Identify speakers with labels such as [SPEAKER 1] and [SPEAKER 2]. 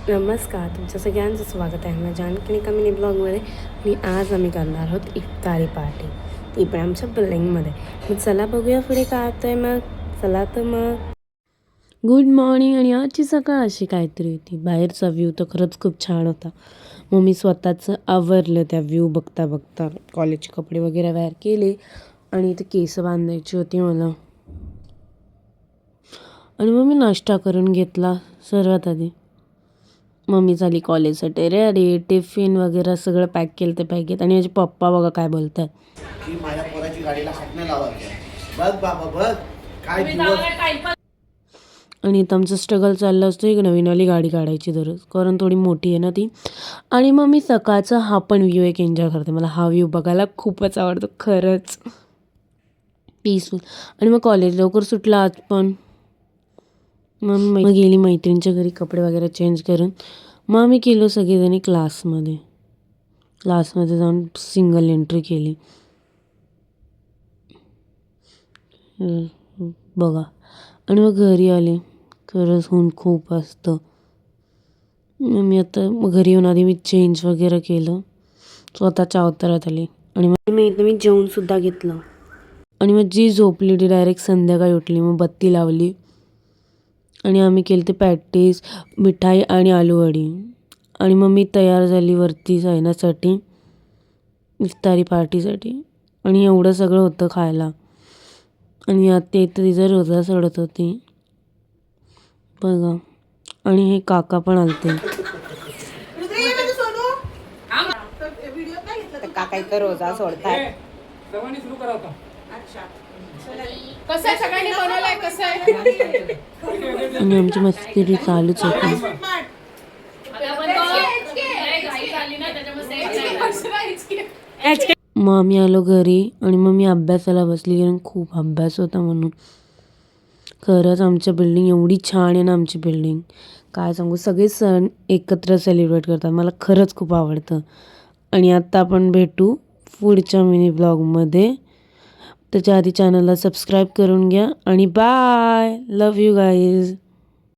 [SPEAKER 1] नमस्कार, तुमचं सगळ्यांचं स्वागत आहे माझ्या आणखीन एका मिनी ब्लॉगमध्ये. आणि आज आम्ही करणार आहोत इफ्तारी पार्टी, ती पण आमच्या बिल्डिंगमध्ये. मग चला बघूया पुढे काय होतं आहे. मग चला तर मग गुड मॉर्निंग. आणि आजची सकाळ अशी काहीतरी होती. बाहेरचा व्ह्यू तर खरंच खूप छान होता. मग मी स्वतःचं आवरलं त्या व्ह्यू बघता बघता. कॉलेजचे कपडे वगैरे वेअर केले आणि इथे केस बांधायची होती मला. आणि मग मी नाश्ता करून घेतला सर्वात आधी. मम्मी झाली कॉलेजसाठी रेडी, टिफिन वगैरे सगळं पॅक केलं ते पॅक घेत. आणि माझे पप्पा बघा काय बोलतात
[SPEAKER 2] की माझ्या पोराची गाडीला हात नाही लावायचा. बघ बाबा बघ काय दिवस.
[SPEAKER 1] आणि इथं आमचं स्ट्रगल चाललं असतं एक नवीनवाली गाडी काढायची दररोज, कारण थोडी मोठी आहे ना ती. आणि मग मी सकाळचा हा पण व्ह्यू एक एन्जॉय करते. मला हा व्ह्यू बघायला खूपच आवडतो खरंच, पीसफुल. आणि मग कॉलेज लवकर सुटलं आज पण. मग गेली मैत्रिणीच्या घरी कपडे वगैरे चेंज करून. मग आम्ही गेलो सगळेजणी क्लासमध्ये जाऊन सिंगल एंट्री केली बघा. आणि मग घरी आले. खरंच ऊन खूप असतं. मग मी आता घरी येऊन आधी मी चेंज वगैरे केलं, स्वतःच्या अवतारात आले. आणि मग मी जेवूनसुद्धा घेतलं. आणि मग जी झोपली ती डायरेक्ट संध्याकाळी उठली. मग बत्ती लावली आणि आम्ही केले ते पॅटीस, मिठाई आणि आलूवडी. आणि मग मी तयार झाली वरती जाण्यासाठी इफ्तारी पार्टीसाठी. आणि एवढं सगळं होतं खायला. आणि आता इथं तिचा रोजा सोडत होती बघा. आणि हे काका पण आलते.
[SPEAKER 3] काका इथं रोजा सोडताय.
[SPEAKER 1] आणि आमची मस्ती चालूच होती. मग आम्ही आलो घरी आणि मग मी अभ्यासाला बसली, कारण खूप अभ्यास होता म्हणून. खरंच आमच्या बिल्डिंग एवढी छान आहे ना, आमची बिल्डिंग काय सांगू. सगळे सण एकत्र सेलिब्रेट करतात, मला खरंच खूप आवडतं. आणि आत्ता आपण भेटू पुढच्या मिनी ब्लॉगमध्ये. त्याच्या आधी चॅनलला सबस्क्राईब करून घ्या. आणि बाय, लव यू गाईज.